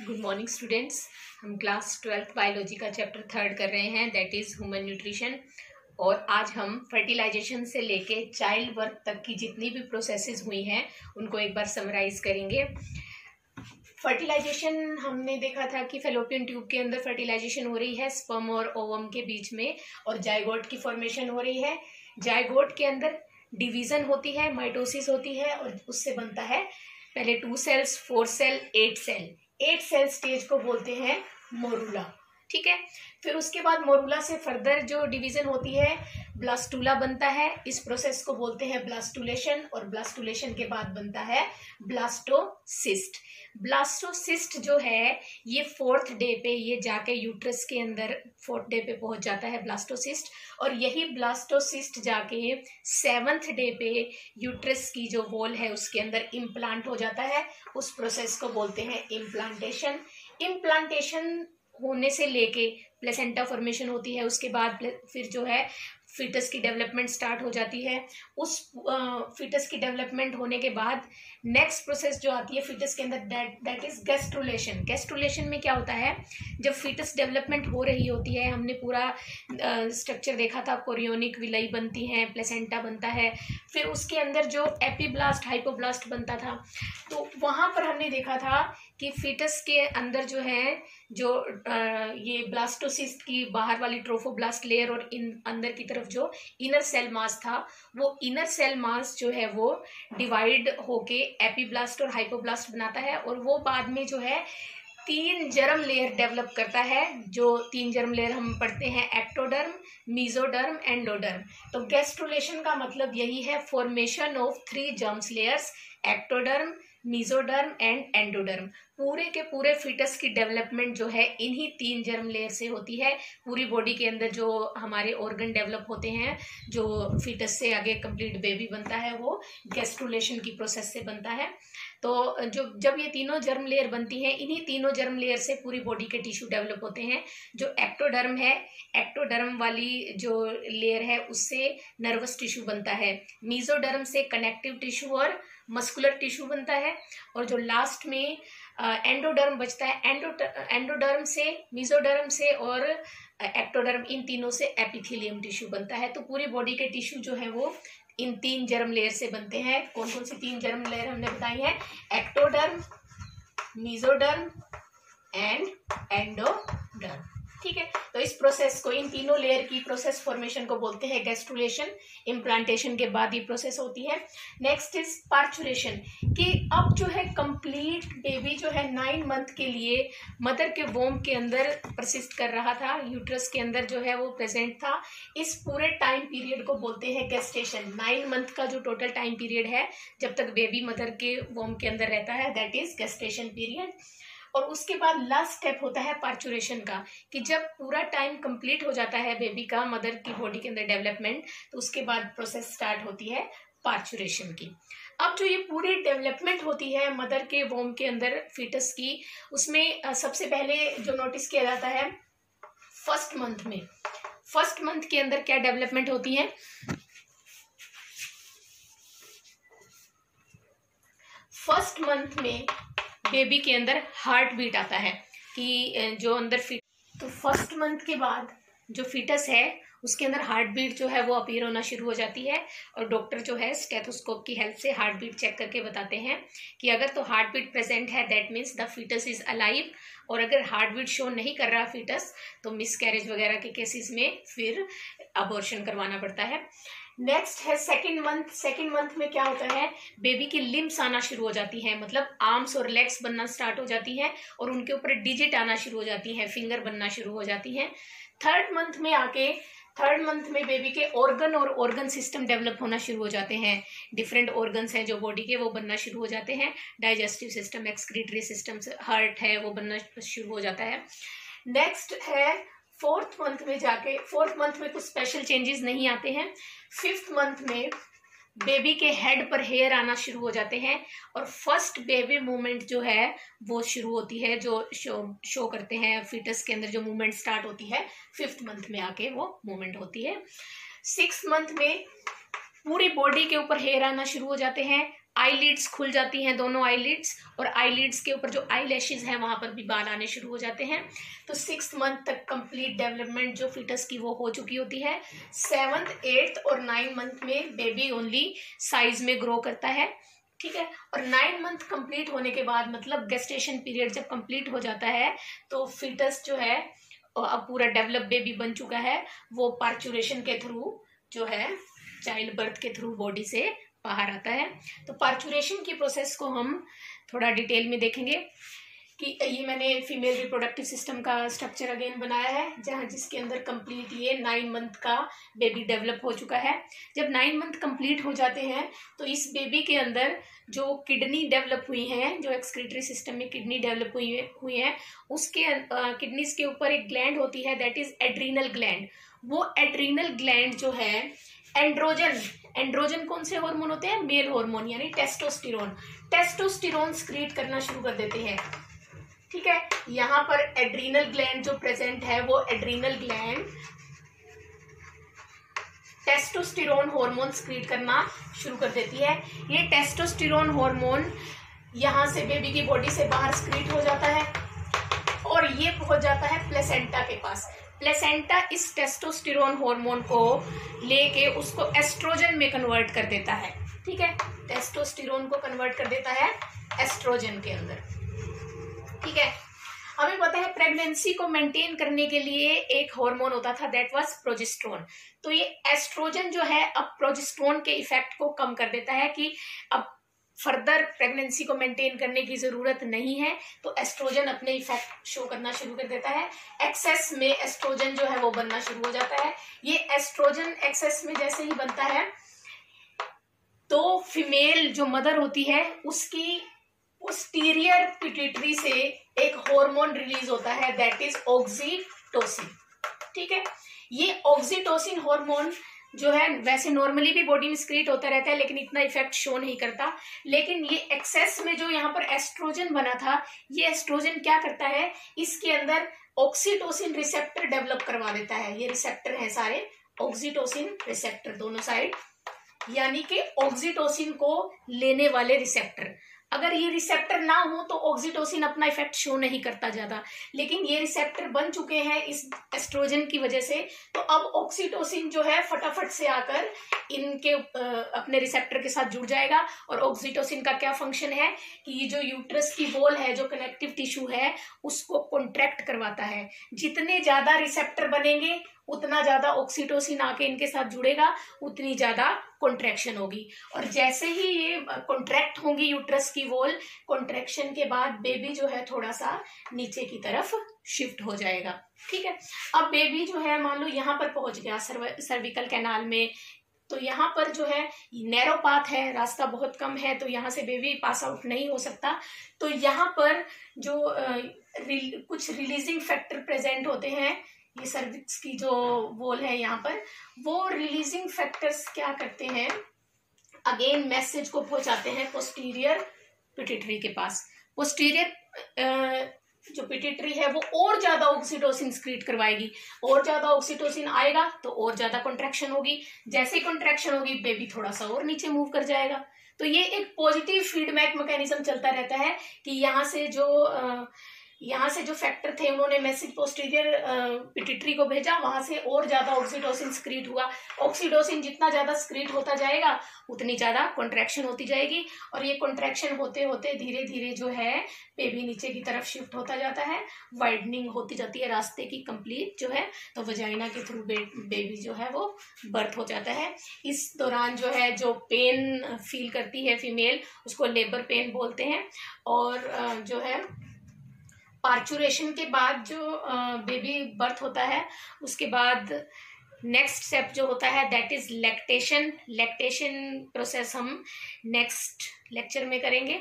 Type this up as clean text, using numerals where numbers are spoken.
Good morning students. हम class 12th biology का chapter 3 कर रहे हैं, दैट इज़ ह्यूमन न्यूट्रिशन। और आज हम फर्टिलाइजेशन से लेके चाइल्ड बर्थ तक की जितनी भी प्रोसेसेस हुई हैं उनको एक बार समराइज करेंगे। फर्टिलाइजेशन हमने देखा था कि फैलोपियन ट्यूब के अंदर फर्टिलाइजेशन हो रही है स्पर्म और ओवम के बीच में, और जाइगोट की फॉर्मेशन हो रही है। जाइगोट के अंदर डिवीजन होती है, माइटोसिस होती है, और उससे बनता है पहले 2 cells, 4 cell, 8 cell. 8 cell stage को बोलते हैं मोरूला। ठीक है, फिर उसके बाद मोरूला से फर्दर जो डिवीजन होती है ब्लास्टूला बनता है। इस प्रोसेस को बोलते हैं ब्लास्टुलेशन, और ब्लास्टुलेशन के बाद बनता है ब्लास्टोसिस्ट। ब्लास्टोसिस्ट जो है ये 4th डे पे ये जाके यूट्रस के अंदर 4th डे पे पहुंच जाता है ब्लास्टोसिस्ट, और यही ब्लास्टोसिस्ट जाके 7th डे पे यूट्रस की जो वॉल है उसके अंदर इम्प्लांट हो जाता है। उस प्रोसेस को बोलते हैं इम्प्लांटेशन। इम्प्लांटेशन होने से लेके प्लेसेंटा फॉर्मेशन होती है, उसके बाद फिर जो है फीटस की डेवलपमेंट स्टार्ट हो जाती है। उस फीटस की डेवलपमेंट होने के बाद नेक्स्ट प्रोसेस जो आती है फीटस के अंदर, दैट इज गैस्ट्रुलेशन। गैस्ट्रुलेशन में क्या होता है, जब फीटस डेवलपमेंट हो रही होती है, हमने पूरा स्ट्रक्चर देखा था, कोरियोनिक विलाई बनती है, प्लेसेंटा बनता है, फिर उसके अंदर जो एपीब्लास्ट हाइपोब्लास्ट बनता था, तो वहां पर हमने देखा था कि फीटस के अंदर जो है जो ये ब्लास्टोसिस्ट की बाहर वाली ट्रोफोब्लास्ट लेयर और अंदर की तरफ जो इनर सेल मास था, वो इनर सेल मास जो है वो डिवाइड होके एपीब्लास्ट और हाइपोब्लास्ट बनाता है, और वो बाद में जो है 3 जर्म लेयर डेवलप करता है। जो 3 जर्म लेयर हम पढ़ते हैं एक्टोडर्म, मीजोडर्म, एंडोडर्म। तो गैस्ट्रुलेशन का मतलब यही है, formation of 3 germs layers, ectoderm, mesoderm and endoderm. पूरे के पूरे फीटस की डेवलपमेंट जो है इन्हीं 3 जर्म लेयर से होती है। पूरी बॉडी के अंदर जो हमारे ऑर्गन डेवलप होते हैं, जो फीटस से आगे कंप्लीट बेबी बनता है, वो गैस्ट्रुलेशन की प्रोसेस से बनता है। तो जब ये तीनों जर्म लेयर बनती हैं, इन्हीं तीनों जर्म लेयर से पूरी बॉडी के टिश्यू डेवलप होते हैं। जो एक्टोडर्म है, एक्टोडर्म वाली जो लेयर है उससे नर्वस टिश्यू बनता है। मीजोडर्म से कनेक्टिव टिश्यू और मस्कुलर टिश्यू बनता है, और जो लास्ट में एंडोडर्म बचता है, एंडोडर्म से, मीजोडर्म से और एक्टोडर्म, इन तीनों से एपिथेलियम टिश्यू बनता है। तो पूरी बॉडी के टिश्यू जो है वो इन 3 जर्म लेयर से बनते हैं। कौन कौन सी 3 जर्म लेयर हमने बताई है? Ectoderm, mesoderm and endoderm. ठीक है, तो इस प्रोसेस को, इन तीनों लेयर की प्रोसेस फॉर्मेशन को बोलते हैं गैस्ट्रुलेशन। इम्प्लांटेशन के बाद ये प्रोसेस होती है। नेक्स्ट इज पार्चुलेशन, कि अब जो है कंप्लीट बेबी जो है 9 मंथ के लिए मदर के वोम के अंदर परसिस्ट कर रहा था, यूट्रस के अंदर जो है वो प्रेजेंट था। इस पूरे टाइम पीरियड को बोलते हैं गेस्टेशन। 9 मंथ का जो टोटल टाइम पीरियड है जब तक बेबी मदर के वोम के अंदर रहता है, दैट इज गेस्टेशन पीरियड। और उसके बाद लास्ट स्टेप होता है पार्चुरेशन का, कि जब पूरा टाइम कंप्लीट हो जाता है बेबी का मदर की बॉडी के अंदर डेवलपमेंट, तो उसके बाद प्रोसेस स्टार्ट होती है पार्चुरेशन की। अब जो ये पूरी डेवलपमेंट होती है मदर के वोम के अंदर फीटस की, उसमें सबसे पहले जो नोटिस किया जाता है फर्स्ट मंथ में, फर्स्ट मंथ के अंदर क्या डेवलपमेंट होती है? फर्स्ट मंथ में बेबी के अंदर हार्ट बीट आता है, कि जो अंदर तो फर्स्ट मंथ के बाद जो फीटस है उसके अंदर हार्ट बीट जो है वो अपीयर होना शुरू हो जाती है, और डॉक्टर जो है स्टेथोस्कोप की हेल्प से हार्ट बीट चेक करके बताते हैं कि अगर तो हार्ट बीट प्रेजेंट है that means the foetus is alive, और अगर हार्ट बीट शो नहीं कर रहा फीटस तो मिसकैरेज वगैरह के केसेस में फिर अबॉर्शन करवाना पड़ता है। नेक्स्ट है सेकेंड मंथ। सेकेंड मंथ में क्या होता है, बेबी की लिम्स आना शुरू हो जाती है, मतलब आर्म्स और लेग्स बनना स्टार्ट हो जाती हैं, और उनके ऊपर डिजिट आना शुरू हो जाती हैं, फिंगर बनना शुरू हो जाती हैं। थर्ड मंथ में आके, थर्ड मंथ में बेबी के ऑर्गन और ऑर्गन सिस्टम डेवलप होना शुरू हो जाते हैं। डिफरेंट ऑर्गन्स हैं जो बॉडी के, वो बनना शुरू हो जाते हैं। Digestive system, excretory system, heart है वो बनना शुरू हो जाता है। नेक्स्ट है 4th मंथ में जाके, 4th मंथ में कुछ स्पेशल चेंजेस नहीं आते हैं। 5th मंथ में बेबी के हेड पर हेयर आना शुरू हो जाते हैं, और फर्स्ट बेबी मूवमेंट जो है वो शुरू होती है, जो शो करते हैं फीटस के अंदर जो मूवमेंट स्टार्ट होती है 5th मंथ में आके वो मूवमेंट होती है। 6th मंथ में पूरी बॉडी के ऊपर हेयर आना शुरू हो जाते हैं। आईलिड्स खुल जाती हैं, दोनों आईलिड्स, और आईलिड्स के ऊपर जो आईलैशेस हैं वहां पर भी बाल आने शुरू हो जाते हैं। तो 6th मंथ तक कंप्लीट डेवलपमेंट जो फीटस की वो हो चुकी होती है। 7th, 8th और 9th मंथ में बेबी ओनली साइज में ग्रो करता है, ठीक है। और 9 मंथ कंप्लीट होने के बाद, मतलब गेस्टेशन पीरियड जब कंप्लीट हो जाता है, तो फीटस जो है अब पूरा डेवलप बेबी बन चुका है, वो पार्चुरेशन के थ्रू जो है चाइल्ड बर्थ के थ्रू बॉडी से बाहर आता है। तो पार्चुरेशन की प्रोसेस को हम थोड़ा डिटेल में देखेंगे कि ये मैंने फीमेल रिप्रोडक्टिव सिस्टम का स्ट्रक्चर अगेन बनाया है, जहाँ जिसके अंदर कंप्लीट ये 9 मंथ का बेबी डेवलप हो चुका है। जब 9 मंथ कंप्लीट हो जाते हैं तो इस बेबी के अंदर जो किडनी डेवलप हुई हैं, जो एक्सक्रीटरी सिस्टम में किडनी डेवलप हुई हैं, उसके किडनीज के ऊपर एक ग्लैंड होती है, दैट इज एड्रीनल ग्लैंड। वो एड्रीनल ग्लैंड जो है एंड्रोजन कौन से हार्मोन होते हैं? मेल हार्मोन, यानी टेस्टोस्टेरोन स्क्रीट करना शुरू कर देते हैं, ठीक है। यहाँ पर एड्रीनल ग्लैंड जो प्रेजेंट है, वो एड्रीनल ग्लैंड टेस्टोस्टेरोन हार्मोन स्क्रीट करना शुरू कर देती है। ये टेस्टोस्टेरोन हार्मोन यहाँ से बेबी की बॉडी से बाहर स्क्रीट हो जाता है और ये पहुंच जाता है प्लेसेंटा के पास। प्लेसेंटा इस टेस्टोस्टेरोन हार्मोन को लेके उसको एस्ट्रोजन में कन्वर्ट कर देता है, ठीक है। टेस्टोस्टेरोन को कन्वर्ट कर देता है एस्ट्रोजन के अंदर, ठीक है। हमें पता है प्रेगनेंसी को मेंटेन करने के लिए एक हार्मोन होता था, दैट वाज प्रोजेस्टेरोन। तो ये एस्ट्रोजन जो है अब प्रोजेस्टेरोन के इफेक्ट को कम कर देता है कि अब फर्दर प्रेगनेंसी को मेंटेन करने की जरूरत नहीं है, तो एस्ट्रोजन अपने इफेक्ट शो करना शुरू कर देता है। एक्सेस में एस्ट्रोजन जो है वो बनना शुरू हो जाता है। ये एस्ट्रोजन एक्सेस में जैसे ही बनता है तो फीमेल जो मदर होती है उसकी पोस्टीरियर पिट्यूटरी से एक हार्मोन रिलीज होता है, दैट इज ऑक्सीटोसिन, ठीक है। ये ऑक्सीटोसिन हार्मोन जो है वैसे नॉर्मली भी बॉडी में स्क्रीट होता रहता है, लेकिन इतना इफेक्ट शो नहीं करता। लेकिन ये एक्सेस में जो यहाँ पर एस्ट्रोजन बना था, ये एस्ट्रोजन क्या करता है, इसके अंदर ऑक्सीटोसिन रिसेप्टर डेवलप करवा देता है। ये रिसेप्टर है सारे ऑक्सीटोसिन रिसेप्टर दोनों साइड, यानी कि ऑक्सीटोसिन को लेने वाले रिसेप्टर। अगर ये रिसेप्टर ना हो तो ऑक्सीटोसिन अपना इफेक्ट शो नहीं करता ज्यादा, लेकिन ये रिसेप्टर बन चुके हैं इस एस्ट्रोजन की वजह से, तो अब ऑक्सीटोसिन जो है फटाफट से आकर इनके अपने रिसेप्टर के साथ जुड़ जाएगा। और ऑक्सीटोसिन का क्या फंक्शन है कि ये जो यूट्रस की वॉल है, जो कनेक्टिव टिश्यू है, उसको कॉन्ट्रैक्ट करवाता है। जितने ज्यादा रिसेप्टर बनेंगे उतना ज्यादा ऑक्सीटोसिन आके इनके साथ जुड़ेगा, उतनी ज्यादा कॉन्ट्रैक्शन होगी। और जैसे ही ये कॉन्ट्रैक्ट होंगी यूट्रस की वॉल, कॉन्ट्रैक्शन के बाद बेबी जो है थोड़ा सा नीचे की तरफ शिफ्ट हो जाएगा, ठीक है। अब बेबी जो है मान लो यहाँ पर पहुंच गया सर्विकल कैनाल में, तो यहाँ पर जो है नैरो पाथ है, रास्ता बहुत कम है, तो यहाँ से बेबी पास आउट नहीं हो सकता। तो यहाँ पर जो कुछ रिलीजिंग फैक्टर प्रेजेंट होते हैं, ये सर्विक्स की जो वॉल है यहाँ पर, वो रिलीजिंग फैक्टर्स क्या करते हैं, अगेन मैसेज को पहुंचाते हैं पोस्टीरियर पिट्यूटरी के पास। पोस्टीरियर जो पिट्यूटरी है वो और ज्यादा ऑक्सीटोसिन स्क्रीट करवाएगी, और ज्यादा ऑक्सीटोसिन आएगा तो और ज्यादा कॉन्ट्रैक्शन होगी। जैसे ही कॉन्ट्रैक्शन होगी बेबी थोड़ा सा और नीचे मूव कर जाएगा। तो ये एक पॉजिटिव फीडबैक मैकेनिज्म चलता रहता है कि यहाँ से जो फैक्टर थे उन्होंने मैसेज पोस्टीरियर पिट्यूटरी को भेजा, वहां से और ज्यादा ऑक्सीटोसिन स्क्रीट हुआ। ऑक्सीटोसिन जितना ज्यादा स्क्रीट होता जाएगा उतनी ज्यादा कॉन्ट्रैक्शन होती जाएगी, और ये कॉन्ट्रैक्शन होते होते धीरे धीरे जो है बेबी नीचे की तरफ शिफ्ट होता जाता है, वाइडनिंग होती जाती है रास्ते की कंप्लीट जो है। तो वजाइना के थ्रू बेबी जो है वो बर्थ हो जाता है। इस दौरान जो है जो पेन फील करती है फीमेल, उसको लेबर पेन बोलते हैं। और जो है पार्चुरेशन के बाद जो बेबी बर्थ होता है, उसके बाद नेक्स्ट स्टेप जो होता है that is lactation. Lactation process हम नेक्स्ट लेक्चर में करेंगे।